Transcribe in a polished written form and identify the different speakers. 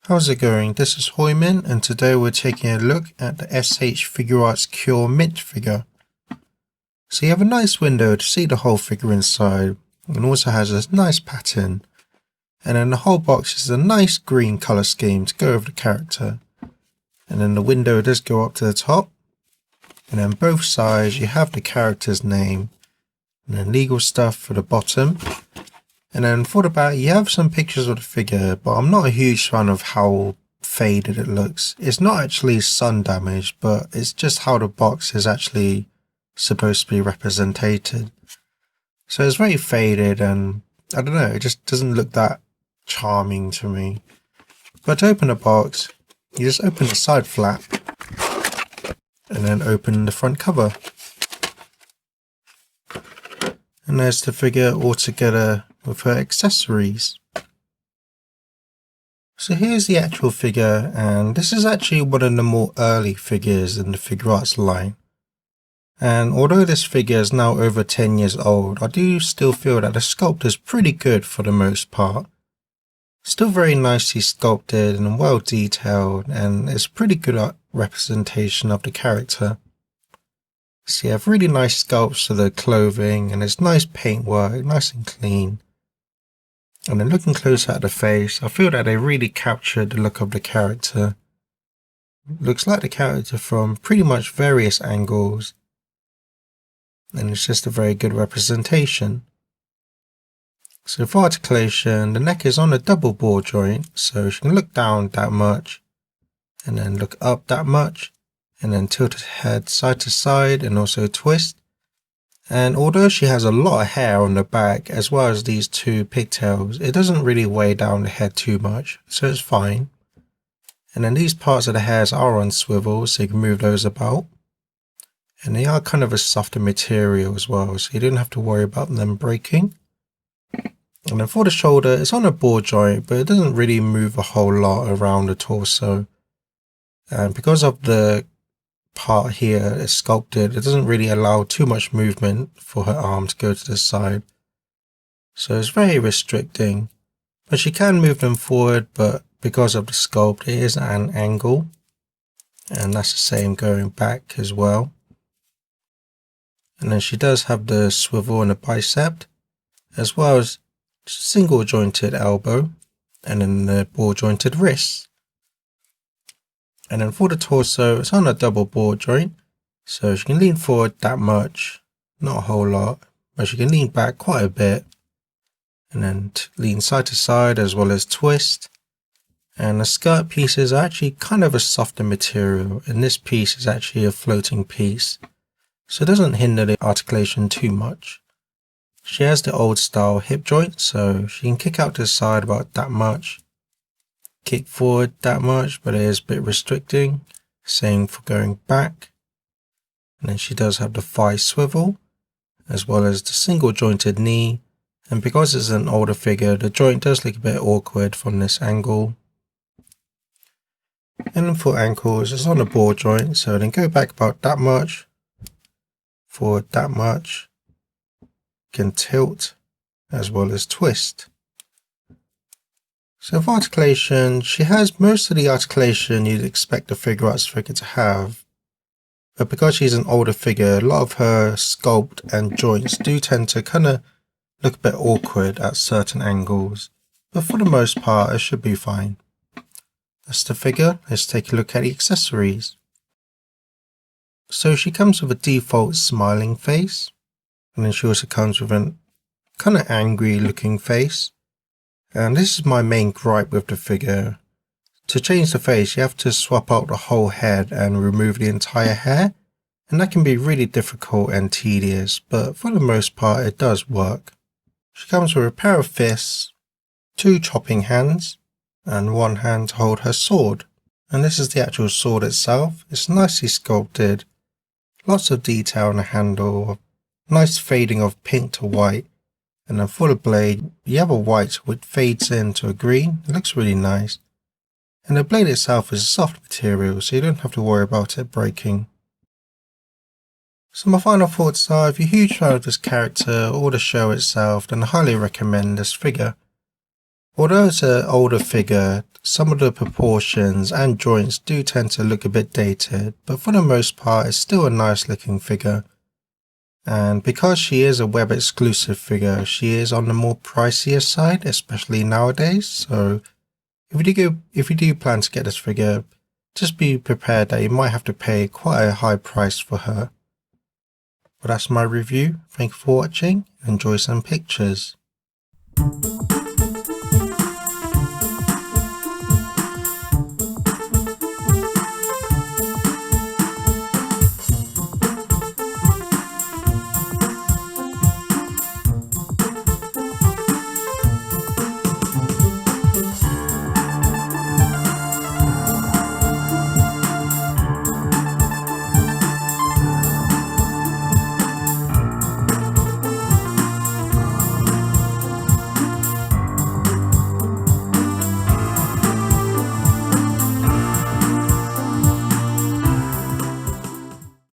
Speaker 1: How's it going? This is Hoiman, and today we're taking a look at the S.H.Figuarts Cure Mint figure. So you have a nice window to see the whole figure inside, and also has a nice pattern. And then the whole box is a nice green colour scheme to go over the character. And then the window does go up to the top. And then both sides you have the character's name, and then legal stuff for the bottom. And then for the back, you have some pictures of the figure, but I'm not a huge fan of how faded it looks. It's not actually sun damage, but it's just how the box is actually supposed to be represented. So it's very faded, and I don't know, it just doesn't look that charming to me. But to open the box, you just open the side flap, and then open the front cover. And there's the figure all together with her accessories. So here's the actual figure, and this is actually one of the more early figures in the Figuarts line. And although this figure is now over 10 years old, I do still feel that the sculpt is pretty good for the most part. Still very nicely sculpted and well detailed, and it's pretty good representation of the character. So you have really nice sculpts for the clothing, and it's nice paintwork, nice and clean. And then looking closer at the face, I feel that they really captured the look of the character. Looks like the character from pretty much various angles, and it's just a very good representation. So for articulation, the neck is on a double ball joint, so she can look down that much, and then look up that much, and then tilt her head side to side and also twist. And although she has a lot of hair on the back as well as these two pigtails, it doesn't really weigh down the head too much, so it's fine. And then these parts of the hairs are on swivel, so you can move those about. And they are kind of a softer material as well, so you don't have to worry about them breaking. And then for the shoulder, it's on a ball joint, but it doesn't really move a whole lot around the torso. And because of the part here is sculpted, it doesn't really allow too much movement for her arm to go to the side, so it's very restricting. But she can move them forward, but because of the sculpt it is at an angle, and that's the same going back as well. And then she does have the swivel and the bicep, as well as single jointed elbow, and then the ball jointed wrist. And then for the torso, it's on a double ball joint, so she can lean forward that much, not a whole lot, but she can lean back quite a bit, and then lean side to side as well as twist. And the skirt pieces are actually kind of a softer material, and this piece is actually a floating piece, so it doesn't hinder the articulation too much. She has the old style hip joint, so she can kick out to the side about that much, kick forward that much, but it is a bit restricting. Same for going back. And then she does have the thigh swivel, as well as the single jointed knee. And because it's an older figure, the joint does look a bit awkward from this angle. And then for ankles, it's on a ball joint, so then go back about that much, forward that much, can tilt, as well as twist. So for articulation, she has most of the articulation you'd expect a Figuarts figure to have, but because she's an older figure, a lot of her sculpt and joints do tend to kind of look a bit awkward at certain angles, but for the most part it should be fine. That's the figure. Let's take a look at the accessories. So she comes with a default smiling face, and then she also comes with a kind of angry looking face. And this is my main gripe with the figure. To change the face, you have to swap out the whole head and remove the entire hair, and that can be really difficult and tedious, but for the most part it does work. She comes with a pair of fists, 2 chopping hands, and 1 hand to hold her sword. And this is the actual sword itself. It's nicely sculpted, lots of detail on the handle, nice fading of pink to white. And then for the blade, you have a white which fades into a green. It looks really nice. And the blade itself is a soft material, so you don't have to worry about it breaking. So my final thoughts are, if you're a huge fan of this character or the show itself, then I highly recommend this figure. Although it's an older figure, some of the proportions and joints do tend to look a bit dated, but for the most part it's still a nice looking figure. And because she is a web exclusive figure, she is on the more pricier side, especially nowadays. So if you do plan to get this figure, just be prepared that you might have to pay quite a high price for her. But that's my review. Thank you for watching. Enjoy some pictures.